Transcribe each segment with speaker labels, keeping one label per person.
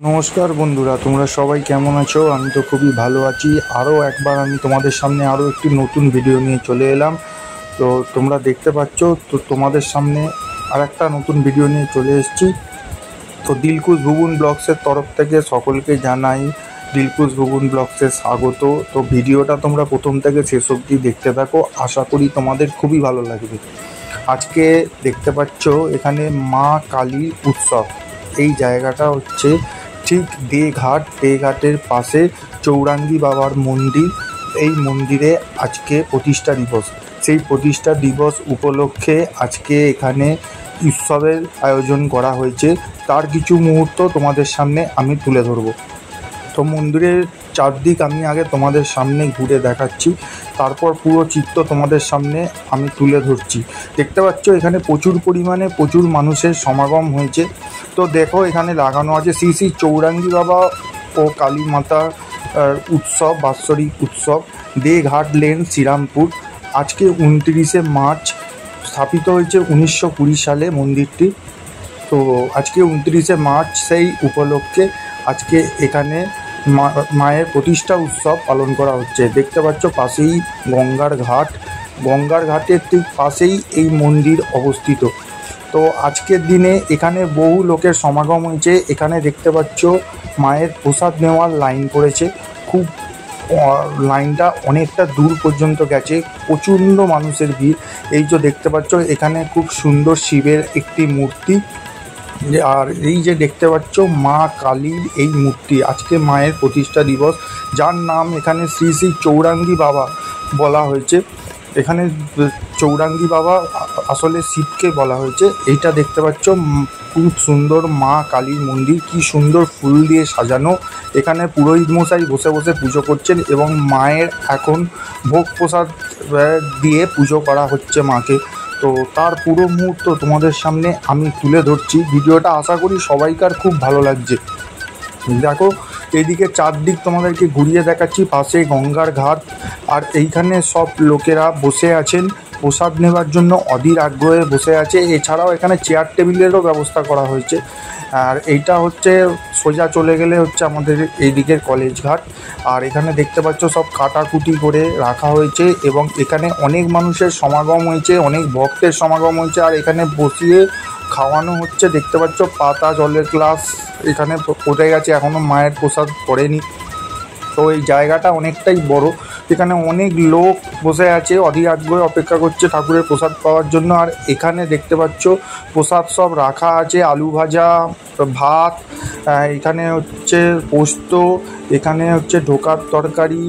Speaker 1: নমস্কার বন্ধুরা, তোমরা সবাই কেমন আছো? আমি তো খুবই ভালো আছি। আরও একবার আমি তোমাদের সামনে আরও একটি নতুন ভিডিও নিয়ে চলে এলাম। তো তোমরা দেখতে পাচ্ছ, তো তোমাদের সামনে আর একটা নতুন ভিডিও নিয়ে চলে এসেছি। তো দিলখুশ ভুবন ব্লগসের তরফ থেকে সকলকে জানাই দিলখুশ ভুবন ব্লগসে স্বাগত। তো ভিডিওটা তোমরা প্রথম থেকে শেষ অবধি দেখতে থাকো, আশা করি তোমাদের খুবই ভালো লাগবে। আজকে দেখতে পাচ্ছ এখানে মা কালীর উৎসব। এই জায়গাটা হচ্ছে ঠিক দেঘাটের পাশে চৌরাঙ্গী বাবার মন্দির। এই মন্দিরে আজকে প্রতিষ্ঠা দিবস। সেই প্রতিষ্ঠা দিবস উপলক্ষে আজকে এখানে উৎসবের আয়োজন করা হয়েছে। তার কিছু মুহূর্ত তোমাদের সামনে আমি তুলে ধরব। তো মন্দিরের চারদিক আমি আগে তোমাদের সামনে ঘুরে দেখাচ্ছি, তারপর পুরো চিত্র তোমাদের সামনে আমি তুলে ধরছি। দেখতে পাচ্ছ এখানে প্রচুর পরিমাণে প্রচুর মানুষের সমাগম হয়েছে। তো দেখো এখানে লাগানো আছে শ্রী শ্রী চৌরাঙ্গী বাবা ও কালী মাতার উৎসব, বাৎসরিক উৎসব, দেঘাট লেন, শ্রীরামপুর। আজকে 29শে মার্চ স্থাপিত হয়েছে 1920 সালে মন্দিরটি। তো আজকে 29শে মার্চ, সেই উপলক্ষে আজকে এখানে মায়ের প্রতিষ্ঠা উৎসব পালন করা হচ্ছে। দেখতে পাচ্ছ পাশেই গঙ্গার ঘাটের ঠিক পাশেই এই মন্দির অবস্থিত। তো আজকের দিনে এখানে বহু লোকের সমাগম হয়েছে। এখানে দেখতে পাচ্ছ মায়ের প্রসাদ নেওয়ার লাইন পড়েছে। খুব লাইনটা অনেকটা দূর পর্যন্ত গেছে, প্রচণ্ড মানুষের ভিড়। এই যে দেখতে পাচ্ছ এখানে খুব সুন্দর শিবের একটি মূর্তি, আর এই যে দেখতে পাচ্ছ মা কালীর এই মূর্তি। আজকে মায়ের প্রতিষ্ঠা দিবস, যার নাম এখানে শ্রী শ্রী চৌরাঙ্গী বাবা বলা হয়েছে। এখানে চৌরাঙ্গী বাবা আসলে শিবকে বলা হয়েছে। এইটা দেখতে পাচ্ছ খুব সুন্দর মা কালীর মন্দির, কি সুন্দর ফুল দিয়ে সাজানো। এখানে পুরোহিত মশাই বসে বসে পুজো করছেন এবং মায়ের এখন ভোগ প্রসাদ দিয়ে পুজো করা হচ্ছে মাকে। তো তার পুরো মুহূর্ত তোমাদের সামনে আমি তুলে ধরছি। ভিডিওটা আশা করি সবাইকার খুব ভালো লাগছে। দেখো এদিকে চারদিক তোমাদেরকে ঘুরিয়ে দেখাচ্ছি, পাশে গঙ্গার ঘাট, আর এইখানে সব লোকেরা বসে আছেন প্রসাদ নেবার জন্য, অধীর আগ্রহে বসে আছে। এছাড়াও এখানে চেয়ার টেবিলেরও ব্যবস্থা করা হয়েছে। আর এইটা হচ্ছে সোজা চলে গেলে হচ্ছে আমাদের এইদিকের কলেজ ঘাট। আর এখানে দেখতে পাচ্ছ সব কাটাকুটি করে রাখা হয়েছে এবং এখানে অনেক মানুষের সমাগম হয়েছে, অনেক ভক্তের সমাগম হয়েছে। আর এখানে বসিয়ে খাওয়ানো হচ্ছে। দেখতে পাচ্ছ পাতা জলের গ্লাস এখানে পড়ে গেছে, এখনও মায়ের প্রসাদ পড়েনি। তো এই জায়গাটা অনেকটাই বড়, এখানে অনেক লোক বসে আছে, অধীর আগ্রহে অপেক্ষা করছে ঠাকুরের প্রসাদ পাওয়ার জন্য। আর এখানে দেখতে পাচ্ছ প্রসাদ সব রাখা আছে, আলু ভাজা, ভাত, এখানে হচ্ছে পোস্ত, এখানে হচ্ছে ঢোকার তরকারি,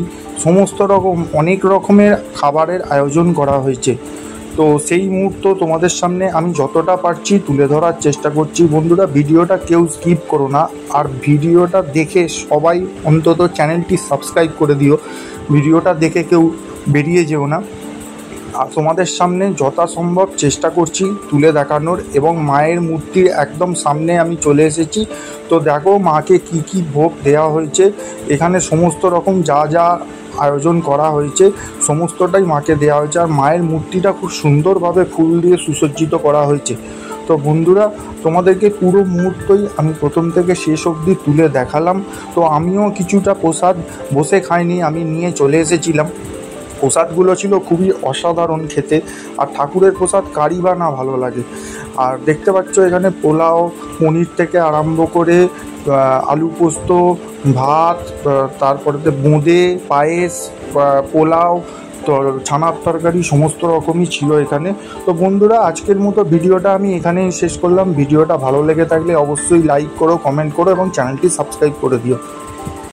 Speaker 1: সমস্ত রকম অনেক রকমের খাবারের আয়োজন করা হয়েছে। তো সেই মুহূর্ত তোমাদের সামনে আমি যতটা পারছি তুলে ধরার চেষ্টা করছি। বন্ধুরা, ভিডিওটা কেউ স্কিপ করো না, আর ভিডিওটা দেখে সবাই অন্তত চ্যানেলটি সাবস্ক্রাইব করে দিও। ভিডিওটা দেখে কেউ বেরিয়ে যেও না। আর তোমাদের সামনে যথাসম্ভব চেষ্টা করছি তুলে দেখানোর, এবং মায়ের মূর্তির একদম সামনে আমি চলে এসেছি। তো দেখো মাকে কি কি ভোগ দেওয়া হয়েছে। এখানে সমস্ত রকম যা যা আয়োজন করা হয়েছে সমস্তটাই মাকে দেওয়া হয়েছে। আর মায়ের মূর্তিটা খুব সুন্দরভাবে ফুল দিয়ে সুসজ্জিত করা হয়েছে। তো বন্ধুরা, তোমাদেরকে পুরো মুহূর্তই আমি প্রথম থেকে শেষ অবধি তুলে দেখালাম। তো আমিও কিছুটা প্রসাদ বসে খাইনি, আমি নিয়ে চলে এসেছিলাম। প্রসাদগুলো ছিল খুবই অসাধারণ খেতে, আর ঠাকুরের প্রসাদ কারি বা না ভালো লাগে। আর দেখতে পাচ্ছ এখানে পোলাও, পনির থেকে আরম্ভ করে আলু পোস্ত, ভাত, তারপরে বোঁদে, পায়েস, পোলাও, তো ছানার তরকারি, সমস্ত রকমই ছিল এখানে। তো বন্ধুরা, আজকের মতো ভিডিওটা আমি এখানেই শেষ করলাম। ভিডিওটা ভালো লেগে থাকলে অবশ্যই লাইক করো, কমেন্ট করো এবং চ্যানেলটি সাবস্ক্রাইব করে দিও।